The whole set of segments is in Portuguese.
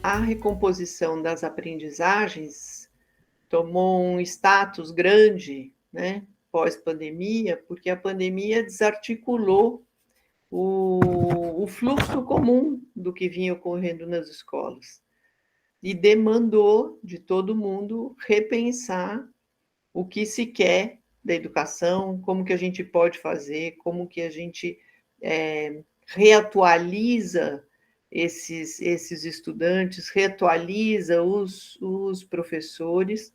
A recomposição das aprendizagens tomou um status grande, né, pós-pandemia, porque a pandemia desarticulou o fluxo comum do que vinha ocorrendo nas escolas e demandou de todo mundo repensar o que se quer da educação, como que a gente pode fazer, como que a gente reatualiza esses estudantes, reatualiza os professores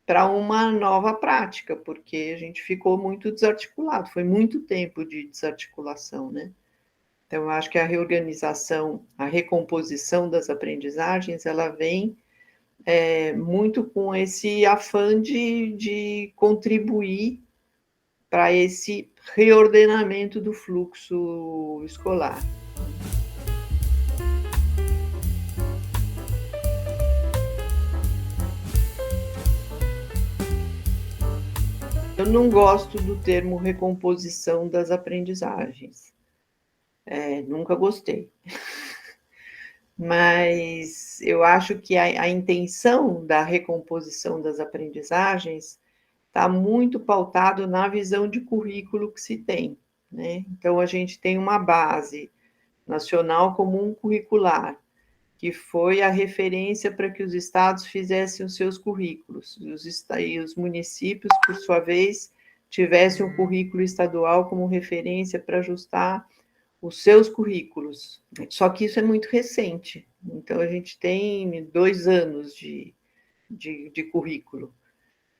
para uma nova prática, porque a gente ficou muito desarticulado, foi muito tempo de desarticulação, né? Então, eu acho que a reorganização, a recomposição das aprendizagens, ela vem muito com esse afã de contribuir para esse reordenamento do fluxo escolar. Eu não gosto do termo recomposição das aprendizagens. Nunca gostei. Mas eu acho que a intenção da recomposição das aprendizagens está muito pautado na visão de currículo que se tem, né? Então, a gente tem uma base nacional comum curricular, que foi a referência para que os estados fizessem os seus currículos, e os municípios, por sua vez, tivessem um currículo estadual como referência para ajustar os seus currículos. Só que isso é muito recente, então a gente tem 2 anos de currículo.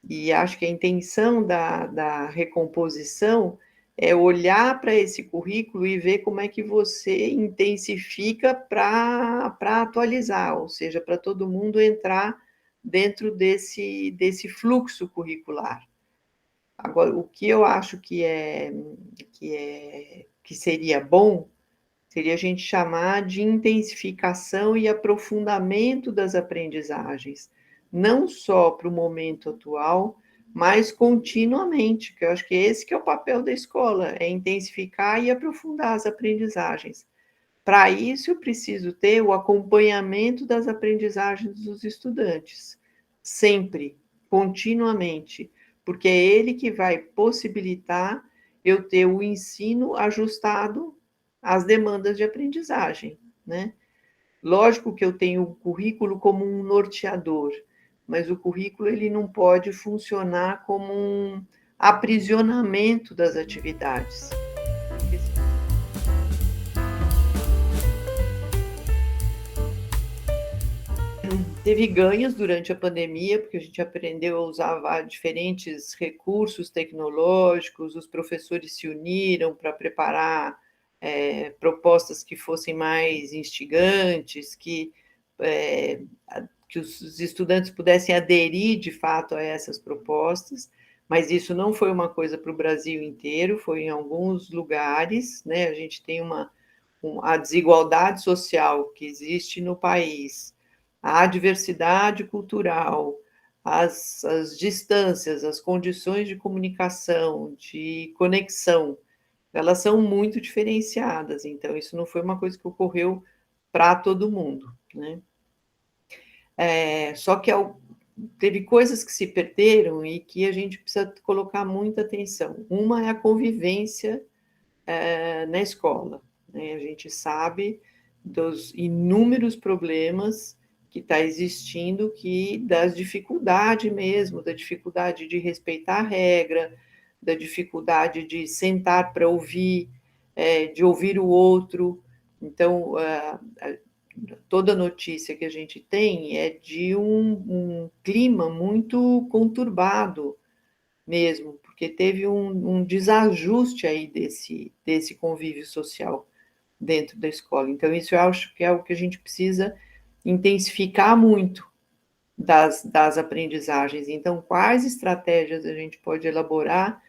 E acho que a intenção da recomposição é olhar para esse currículo e ver como é que você intensifica para atualizar, ou seja, para todo mundo entrar dentro desse fluxo curricular. Agora, o que eu acho que seria bom seria a gente chamar de intensificação e aprofundamento das aprendizagens, não só para o momento atual, mas continuamente, que eu acho que esse que é o papel da escola, é intensificar e aprofundar as aprendizagens. Para isso, eu preciso ter o acompanhamento das aprendizagens dos estudantes, sempre, continuamente, porque é ele que vai possibilitar eu ter o ensino ajustado às demandas de aprendizagem, né? Lógico que eu tenho o currículo como um norteador, mas o currículo ele não pode funcionar como um aprisionamento das atividades. Teve ganhos durante a pandemia, porque a gente aprendeu a usar diferentes recursos tecnológicos, os professores se uniram para preparar propostas que fossem mais instigantes, que os estudantes pudessem aderir de fato a essas propostas, mas isso não foi uma coisa para o Brasil inteiro, foi em alguns lugares, né? A gente tem a desigualdade social que existe no país, a diversidade cultural, as distâncias, as condições de comunicação, de conexão, elas são muito diferenciadas. Então, isso não foi uma coisa que ocorreu para todo mundo, né? Só que teve coisas que se perderam e que a gente precisa colocar muita atenção. Uma é a convivência na escola, né? A gente sabe dos inúmeros problemas que está existindo, que das dificuldades mesmo, da dificuldade de respeitar a regra, da dificuldade de sentar para ouvir, de ouvir o outro. Então, toda notícia que a gente tem é de um clima muito conturbado mesmo, porque teve um desajuste aí desse convívio social dentro da escola. Então, isso eu acho que é o que a gente precisa intensificar muito das aprendizagens. Então, quais estratégias a gente pode elaborar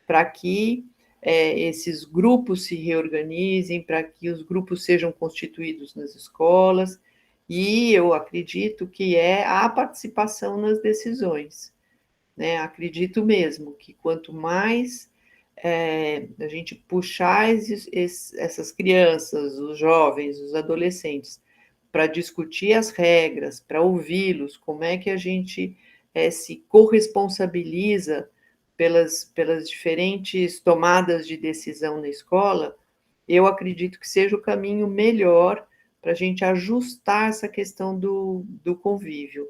para que esses grupos se reorganizem, para que os grupos sejam constituídos nas escolas, e eu acredito que é a participação nas decisões, né? Acredito mesmo que quanto mais a gente puxar essas crianças, os jovens, os adolescentes, para discutir as regras, para ouvi-los, como é que a gente se corresponsabiliza pelas diferentes tomadas de decisão na escola, eu acredito que seja o caminho melhor para a gente ajustar essa questão do convívio.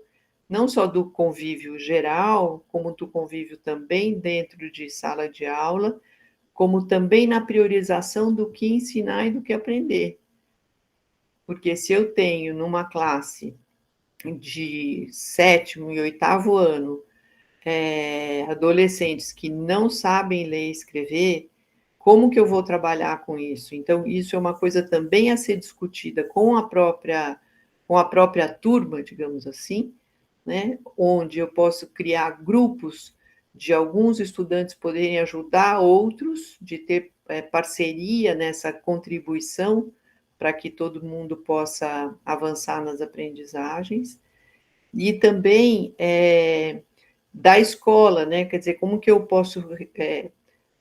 Não só do convívio geral, como do convívio também dentro de sala de aula, como também na priorização do que ensinar e do que aprender. Porque se eu tenho numa classe de 7º e 8º ano adolescentes que não sabem ler e escrever, como que eu vou trabalhar com isso? Então, isso é uma coisa também a ser discutida com a própria turma, digamos assim, né? Onde eu posso criar grupos de alguns estudantes poderem ajudar outros, de ter parceria nessa contribuição para que todo mundo possa avançar nas aprendizagens. E também da escola, né? Quer dizer, como que eu posso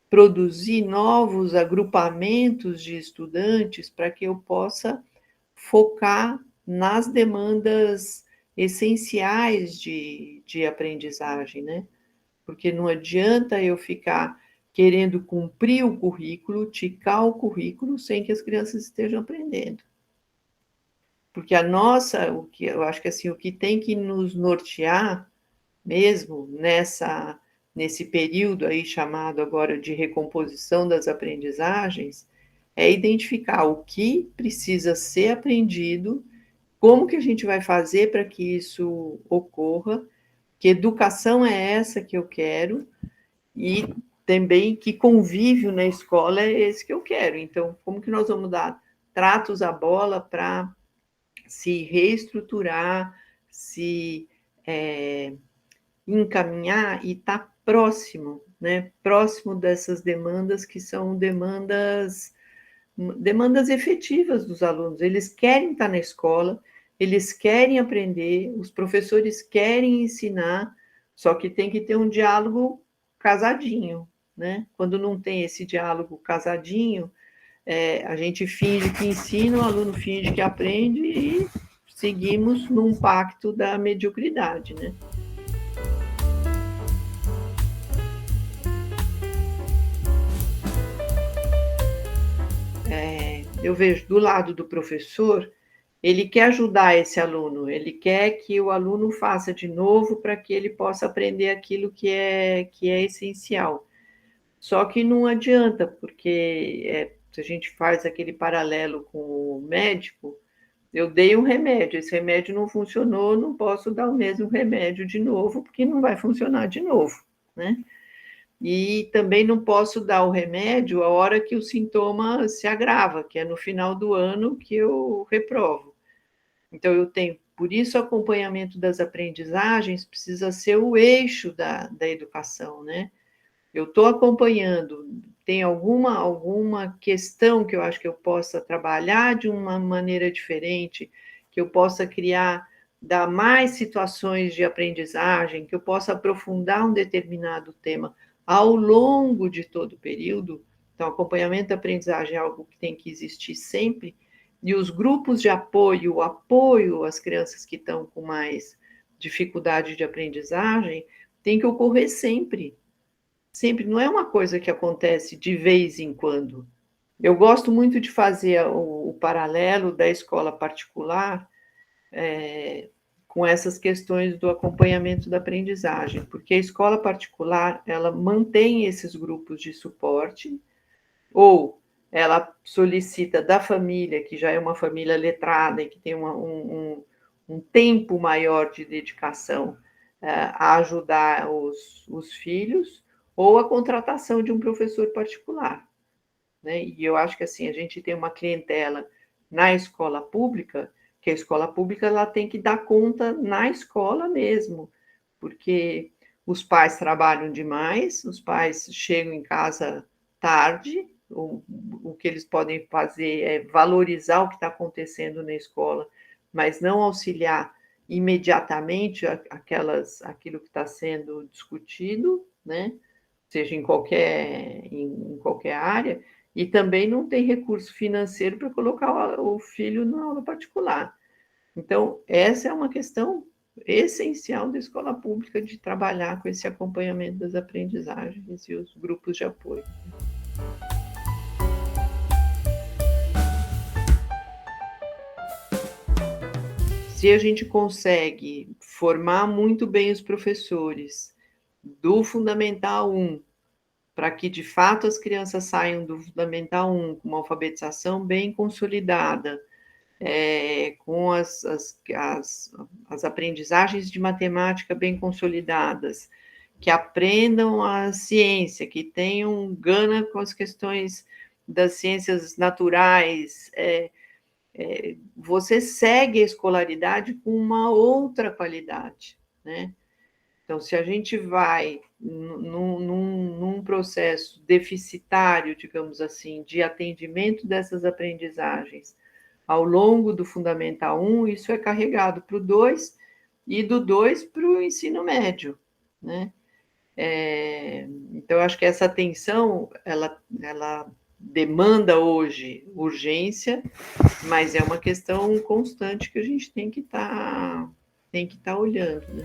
produzir novos agrupamentos de estudantes para que eu possa focar nas demandas essenciais de aprendizagem, né? Porque não adianta eu ficar querendo cumprir o currículo, ticar o currículo, sem que as crianças estejam aprendendo. Porque o que eu acho que assim, o que tem que nos nortear mesmo nesse período aí chamado agora de recomposição das aprendizagens, é identificar o que precisa ser aprendido, como que a gente vai fazer para que isso ocorra, que educação é essa que eu quero, e também que convívio na escola é esse que eu quero. Então, como que nós vamos dar tratos à bola para se reestruturar, se encaminhar e estar próximo, né? Próximo dessas demandas que são demandas efetivas dos alunos. Eles querem estar na escola, eles querem aprender, os professores querem ensinar, só que tem que ter um diálogo casadinho, né? Quando não tem esse diálogo casadinho, a gente finge que ensina, o aluno finge que aprende e seguimos num pacto da mediocridade, né? Eu vejo do lado do professor, ele quer ajudar esse aluno, ele quer que o aluno faça de novo para que ele possa aprender aquilo que é essencial. Só que não adianta, porque se a gente faz aquele paralelo com o médico, eu dei um remédio, esse remédio não funcionou, não posso dar o mesmo remédio de novo, porque não vai funcionar de novo, né? E também não posso dar o remédio a hora que o sintoma se agrava, que é no final do ano que eu reprovo. Então, eu tenho, por isso, o acompanhamento das aprendizagens precisa ser o eixo da educação, né? Eu estou acompanhando, tem alguma questão que eu acho que eu possa trabalhar de uma maneira diferente, que eu possa dar mais situações de aprendizagem, que eu possa aprofundar um determinado tema ao longo de todo o período. Então, acompanhamento da aprendizagem é algo que tem que existir sempre, e os grupos de apoio, o apoio às crianças que estão com mais dificuldade de aprendizagem, tem que ocorrer sempre. Sempre, não é uma coisa que acontece de vez em quando. Eu gosto muito de fazer o paralelo da escola particular com essas questões do acompanhamento da aprendizagem, porque a escola particular, ela mantém esses grupos de suporte, ou ela solicita da família, que já é uma família letrada e que tem um tempo maior de dedicação a ajudar os filhos, ou a contratação de um professor particular, né? E eu acho que assim, a gente tem uma clientela na escola pública, que a escola pública ela tem que dar conta na escola mesmo, porque os pais trabalham demais, os pais chegam em casa tarde, o que eles podem fazer é valorizar o que está acontecendo na escola, mas não auxiliar imediatamente aquilo que está sendo discutido, né? Seja em qualquer área, e também não tem recurso financeiro para colocar o filho na aula particular. Então, essa é uma questão essencial da escola pública, de trabalhar com esse acompanhamento das aprendizagens e os grupos de apoio. Se a gente consegue formar muito bem os professores do Fundamental 1, para que de fato as crianças saiam do Fundamental 1 com uma alfabetização bem consolidada, com as aprendizagens de matemática bem consolidadas, que aprendam a ciência, que tenham gana com as questões das ciências naturais, você segue a escolaridade com uma outra qualidade, né? Então, se a gente vai num processo deficitário, digamos assim, de atendimento dessas aprendizagens ao longo do Fundamental 1, isso é carregado para o 2 e do 2 para o ensino médio, né? Então, eu acho que essa atenção, ela demanda hoje urgência, mas é uma questão constante que a gente tem que estar olhando, né?